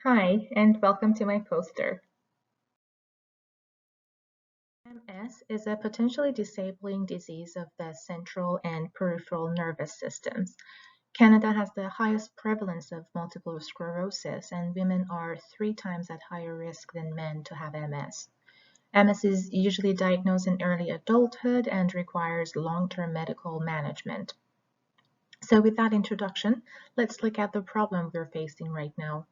Hi, and welcome to my poster. MS is a potentially disabling disease of the central and peripheral nervous systems. Canada has the highest prevalence of multiple sclerosis, and women are 3 times at higher risk than men to have MS. MS is usually diagnosed in early adulthood and requires long-term medical management. So with that introduction, let's look at the problem we're facing right now.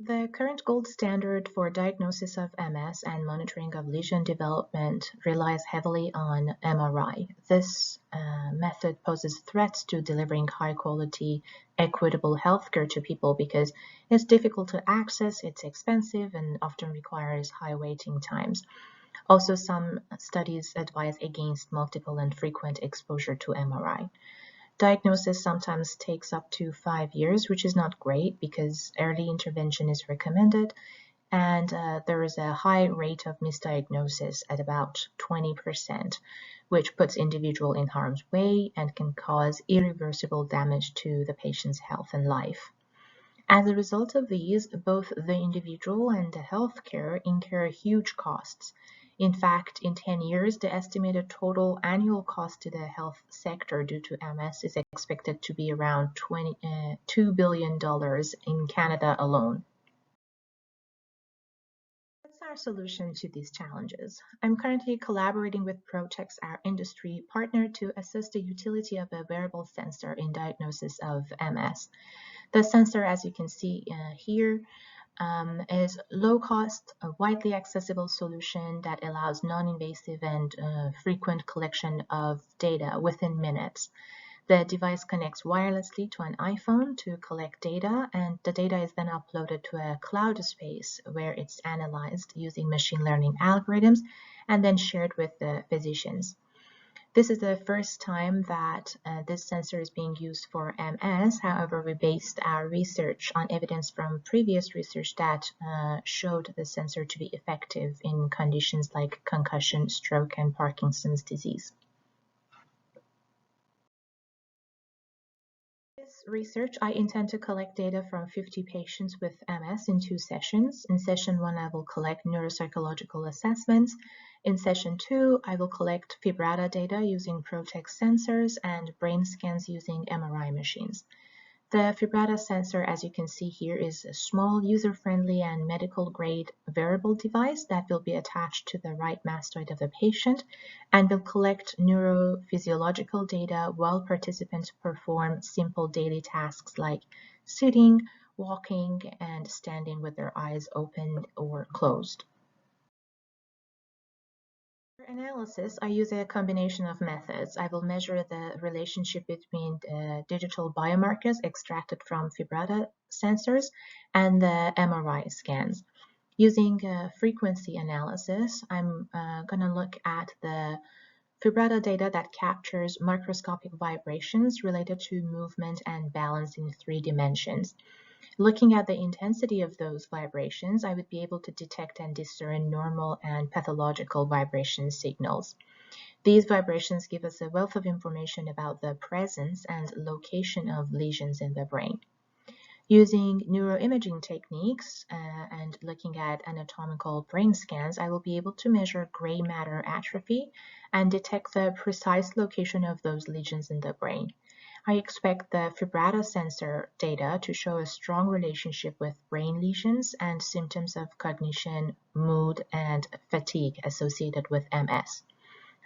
The current gold standard for diagnosis of MS and monitoring of lesion development relies heavily on MRI. This method poses threats to delivering high-quality, equitable healthcare to people because it's difficult to access, it's expensive, and often requires high waiting times. Also, some studies advise against multiple and frequent exposure to MRI. Diagnosis sometimes takes up to 5 years, which is not great because early intervention is recommended, and there is a high rate of misdiagnosis at about 20%, which puts individual in harm's way and can cause irreversible damage to the patient's health and life. As a result of these, both the individual and the healthcare incur huge costs. In fact, in 10 years, the estimated total annual cost to the health sector due to MS is expected to be around $2 billion in Canada alone. What's our solution to these challenges? I'm currently collaborating with PROTXX, our industry partner, to assess the utility of a wearable sensor in diagnosis of MS. The sensor, as you can see here, is low-cost, a widely accessible solution that allows non-invasive and frequent collection of data within minutes. The device connects wirelessly to an iPhone to collect data, and the data is then uploaded to a cloud space where it's analyzed using machine learning algorithms and then shared with the physicians. This is the first time that this sensor is being used for MS. However, we based our research on evidence from previous research that showed the sensor to be effective in conditions like concussion, stroke, and Parkinson's disease. This research, I intend to collect data from 50 patients with MS in 2 sessions. In session 1, I will collect neuropsychological assessments. In session 2, I will collect vibrata data using PROTXX sensors and brain scans using MRI machines. The vibrata sensor, as you can see here, is a small, user-friendly, and medical-grade wearable device that will be attached to the right mastoid of the patient and will collect neurophysiological data while participants perform simple daily tasks like sitting, walking, and standing with their eyes open or closed. For analysis, I use a combination of methods. I will measure the relationship between the digital biomarkers extracted from vibrata sensors and the MRI scans. Using frequency analysis, I'm going to look at the vibrata data that captures microscopic vibrations related to movement and balance in 3 dimensions. Looking at the intensity of those vibrations, I would be able to detect and discern normal and pathological vibration signals. These vibrations give us a wealth of information about the presence and location of lesions in the brain. Using neuroimaging techniques and looking at anatomical brain scans, I will be able to measure gray matter atrophy and detect the precise location of those lesions in the brain. I expect the vibrata sensor data to show a strong relationship with brain lesions and symptoms of cognition, mood, and fatigue associated with MS.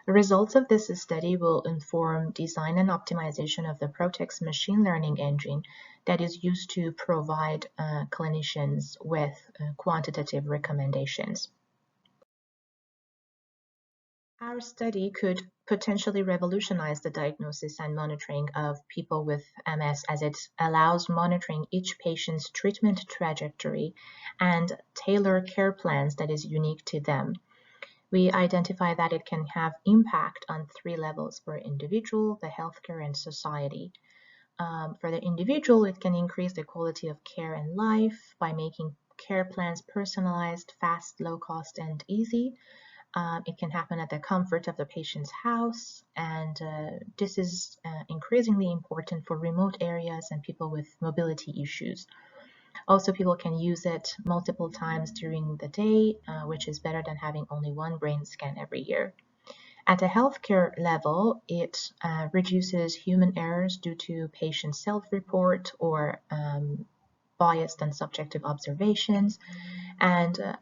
The results of this study will inform design and optimization of the PROTXX machine learning engine that is used to provide clinicians with quantitative recommendations. Our study could potentially revolutionize the diagnosis and monitoring of people with MS as it allows monitoring each patient's treatment trajectory and tailor care plans that is unique to them. We identify that it can have impact on 3 levels for individual, the healthcare, and society. For the individual, it can increase the quality of care and life by making care plans personalized, fast, low cost, and easy. It can happen at the comfort of the patient's house, and this is increasingly important for remote areas and people with mobility issues. Also, people can use it multiple times during the day, which is better than having only one brain scan every year. At a healthcare level, it reduces human errors due to patient self-report or biased and subjective observations, and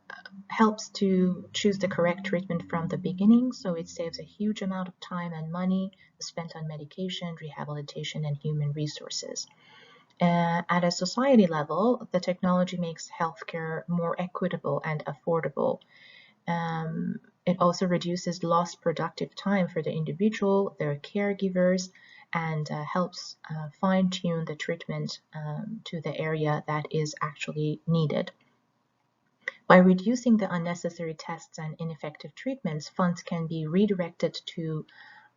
helps to choose the correct treatment from the beginning. So it saves a huge amount of time and money spent on medication, rehabilitation, and human resources. At a society level, the technology makes healthcare more equitable and affordable. It also reduces lost productive time for the individual, their caregivers, and helps fine-tune the treatment to the area that is actually needed. By reducing the unnecessary tests and ineffective treatments, funds can be redirected to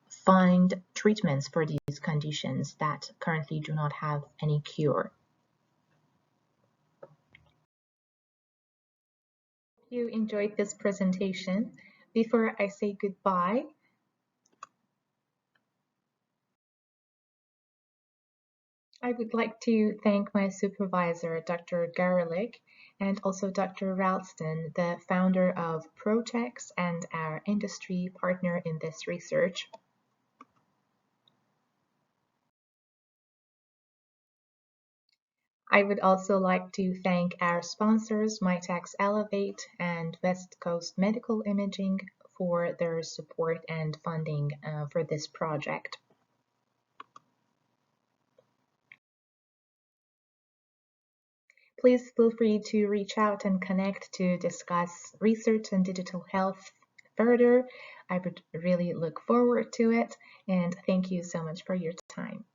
find treatments for these conditions that currently do not have any cure. Hope you enjoyed this presentation. Before I say goodbye, I would like to thank my supervisor, Dr. Garlick, and also Dr. Ralston, the founder of PROTXX and our industry partner in this research. I would also like to thank our sponsors, MyTax Elevate and West Coast Medical Imaging, for their support and funding for this project. Please feel free to reach out and connect to discuss research and digital health further. I would really look forward to it, and thank you so much for your time.